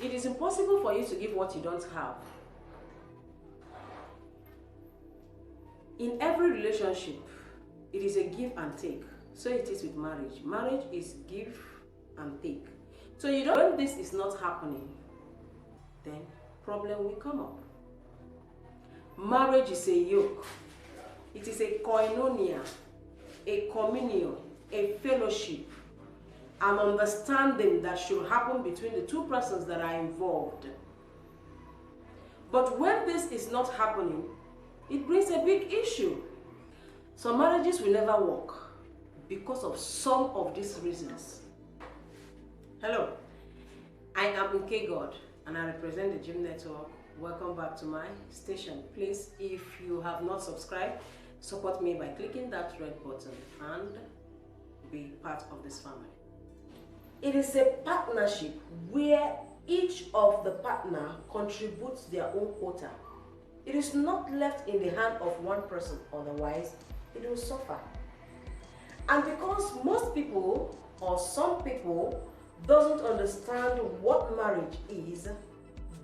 It is impossible for you to give what you don't have. In every relationship, it is a give and take. So it is with marriage. Marriage is give and take. So you don't, when this is not happening, then problem will come up. Marriage is a yoke. It is a koinonia, a communion, a fellowship, an understanding that should happen between the two persons that are involved. But when this is not happening, it brings a big issue. Some marriages will never work because of some of these reasons. Hello, I am Nke God and I represent the Gym Network. Welcome back to my station. Please, if you have not subscribed, support me by clicking that red button and be part of this family. It is a partnership where each of the partner contributes their own quota. It is not left in the hand of one person, otherwise it will suffer. And because most people or some people doesn't understand what marriage is,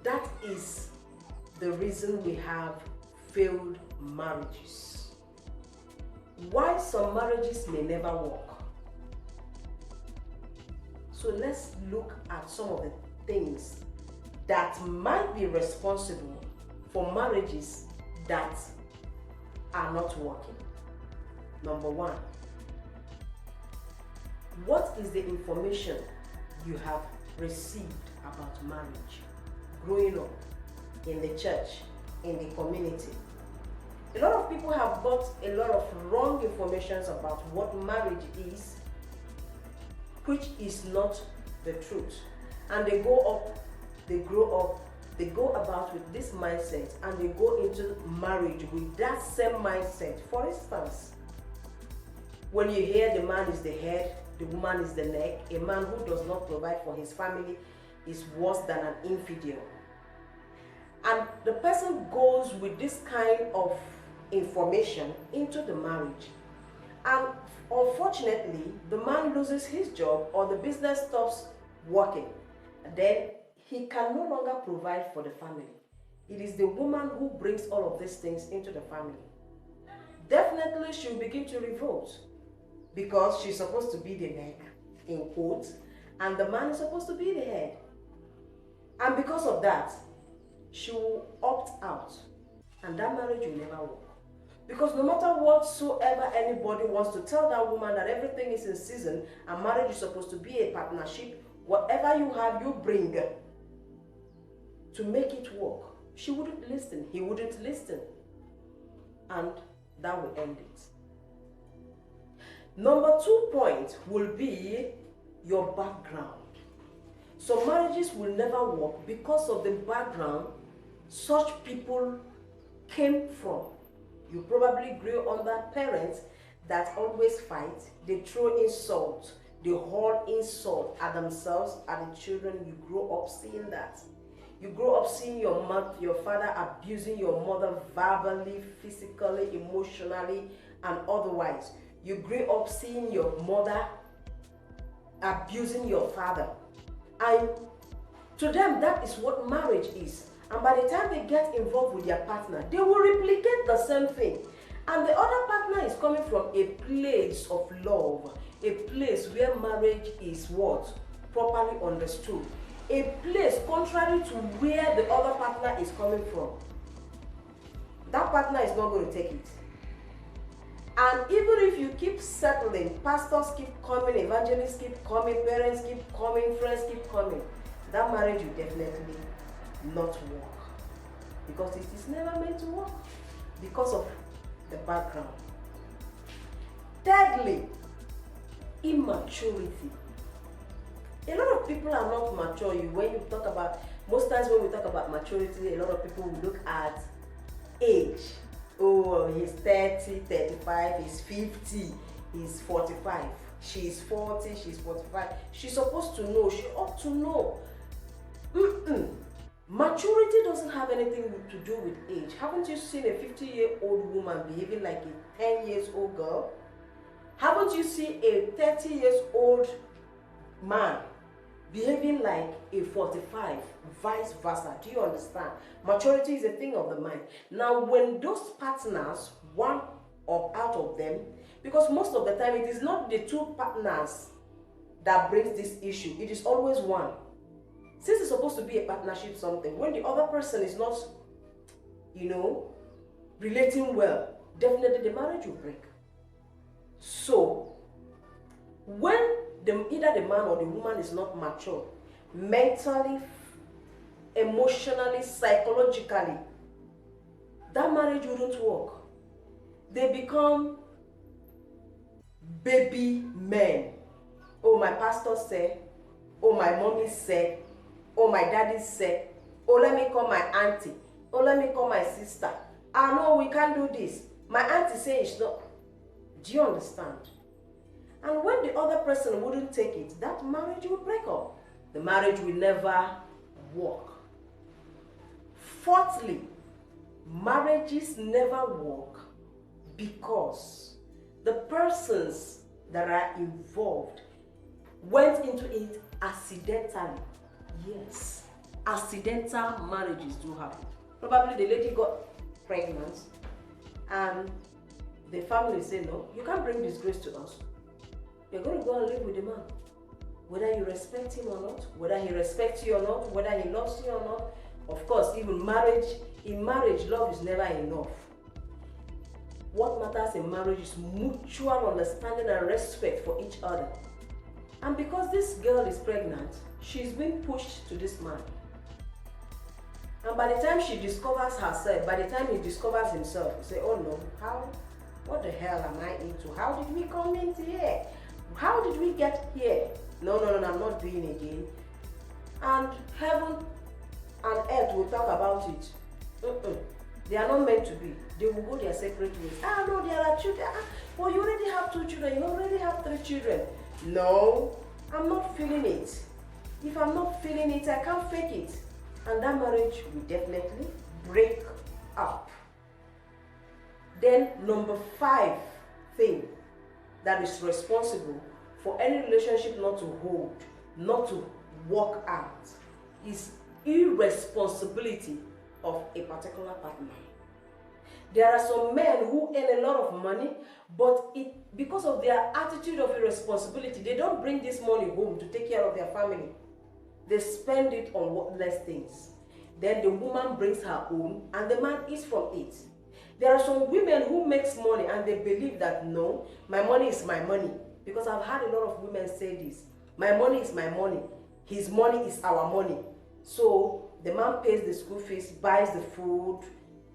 that is the reason we have failed marriages. Why some marriages may never work. So let's look at some of the things that might be responsible for marriages that are not working. Number one, what is the information you have received about marriage growing up in the church, in the community? A lot of people have got a lot of wrong information about what marriage is, which is not the truth. And they go up, they grow up, they go about with this mindset and they go into marriage with that same mindset. For instance, when you hear the man is the head, the woman is the neck, a man who does not provide for his family is worse than an infidel. And the person goes with this kind of information into the marriage. And unfortunately, the man loses his job or the business stops working. Then he can no longer provide for the family. It is the woman who brings all of these things into the family. Definitely she will begin to revolt because she's supposed to be the neck, in quotes, and the man is supposed to be the head. And because of that, she will opt out and that marriage will never work. Because no matter whatsoever anybody wants to tell that woman that everything is in season and marriage is supposed to be a partnership, whatever you have, you bring to make it work. She wouldn't listen, he wouldn't listen. And that will end it. Number 2 point will be your background. So marriages will never work because of the background such people came from. You probably grew under parents that always fight, they throw insult, they hurl insult at themselves, at the children. You grow up seeing that. You grow up seeing your father abusing your mother verbally, physically, emotionally, and otherwise. You grew up seeing your mother abusing your father. And to them, that is what marriage is. And by the time they get involved with their partner, they will replicate the same thing. And the other partner is coming from a place of love, a place where marriage is what? Properly understood. A place contrary to where the other partner is coming from. That partner is not going to take it. And even if you keep settling, pastors keep coming, evangelists keep coming, parents keep coming, friends keep coming, that marriage will definitely not work. Because it is never meant to work. Because of the background. Thirdly, immaturity. A lot of people are not mature. When you talk about, most times when we talk about maturity, a lot of people will look at age. Oh, he's 30, 35, he's 50, he's 45. She's 40, she's 45. She's supposed to know, she ought to know. Maturity doesn't have anything to do with age. Haven't you seen a 50-year-old woman behaving like a 10-year-old girl? Haven't you seen a 30-year-old man behaving like a 45, vice versa. Do you understand? Maturity is a thing of the mind. Now, when those partners, one or out of them, because most of the time it is not the two partners that brings this issue, it is always one. Since it's supposed to be a partnership something, when the other person is not, relating well, definitely the marriage will break. So, when either the man or the woman is not mature, mentally, emotionally, psychologically, that marriage wouldn't work. They become baby men. Oh, my pastor said. Oh, my mommy said. Oh, my daddy said. Oh, let me call my auntie. Oh, let me call my sister. Ah, no, we can't do this. My auntie says it's not. Do you understand? And when the other person wouldn't take it, that marriage will break up. The marriage will never work. Fourthly, marriages never work because the persons that are involved went into it accidentally. Yes, accidental marriages do happen. Probably the lady got pregnant and the family say, no, you can't bring disgrace to us. You're going to go and live with the man. Whether you respect him or not, whether he respects you or not, whether he loves you or not. Of course, even in marriage, love is never enough. What matters in marriage is mutual understanding and respect for each other. And because this girl is pregnant, she's being pushed to this man. And by the time she discovers herself, by the time he discovers himself, you say, oh no, what the hell am I into? How did we come into here? How did we get here? No, I'm not doing it again. And heaven and earth will talk about it. They are not meant to be. They will go their separate ways. Ah, no, there are children. Well, you already have 2 children. You already have 3 children. No, I'm not feeling it. If I'm not feeling it, I can't fake it. And that marriage will definitely break up. Then number 5 thing that is responsible for any relationship not to hold, not to work out, is irresponsibility of a particular partner. There are some men who earn a lot of money, but because of their attitude of irresponsibility, they don't bring this money home to take care of their family. They spend it on worthless things. Then the woman brings her own and the man eats from it. There are some women who makes money and they believe that no, my money is my money. Because I've had a lot of women say this. My money is my money. His money is our money. So the man pays the school fees, buys the food,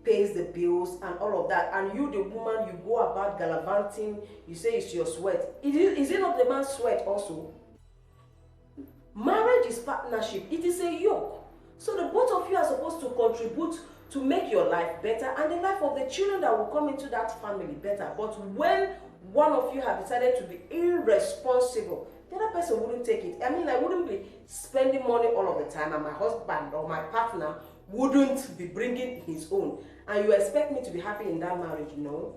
pays the bills and all of that. And you, the woman, you go about gallivanting. You say it's your sweat. Is it not the man's sweat also? Marriage is partnership. It is a yoke. So the both of you are supposed to contribute to make your life better and the life of the children that will come into that family better. But when one of you have decided to be irresponsible, the other person wouldn't take it. I mean, I wouldn't be spending money all of the time and my husband or my partner wouldn't be bringing his own. And you expect me to be happy in that marriage? No.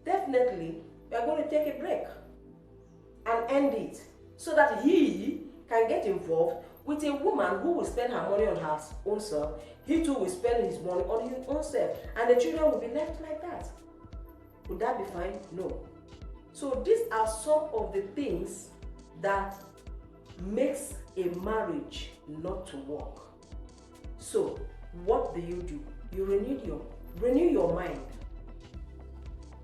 Definitely, we are going to take a break and end it so that he can get involved with a woman who will spend her money on her own self. He too will spend his money on his own self. And the children will be left like that. Would that be fine? No. So these are some of the things that makes a marriage not to work. So what do? You renew your mind.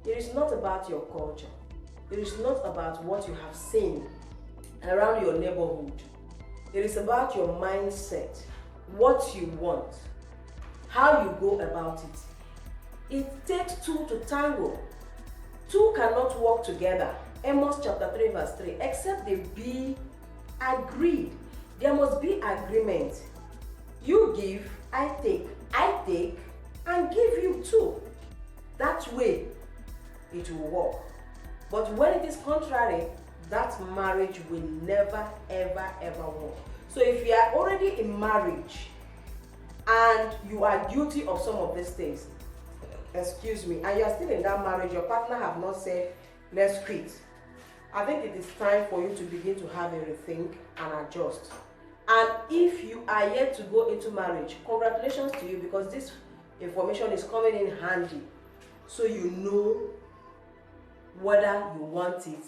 It is not about your culture. It is not about what you have seen around your neighborhood. It is about your mindset, what you want, how you go about it. It takes 2 to tango. 2 cannot work together. Amos chapter 3 verse 3. Except they be agreed. There must be agreement. You give, I take, and give you too. That way, it will work. But when it is contrary, that marriage will never, ever, ever work. So if you are already in marriage and you are guilty of some of these things, excuse me, and you are still in that marriage, your partner have not said, let's quit. I think it is time for you to begin to have a rethink and adjust. And if you are yet to go into marriage, congratulations to you, because this information is coming in handy, so you know whether you want it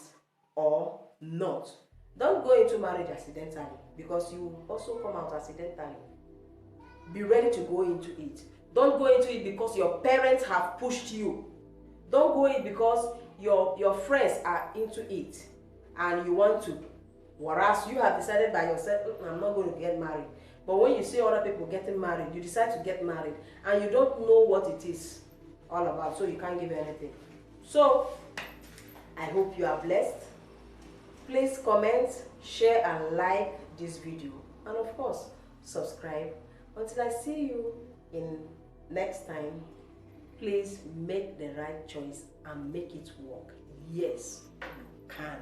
or not. Don't go into marriage accidentally, because you will also come out accidentally. Be ready to go into it. Don't go into it because your parents have pushed you. Don't go in because your friends are into it and you want to. Whereas you have decided by yourself, I'm not going to get married. But when you see other people getting married, you decide to get married and you don't know what it is all about, so you can't give anything. So, I hope you are blessed. Please comment, share and like this video. And of course, subscribe. Until I see you in next time, please make the right choice and make it work. Yes, you can.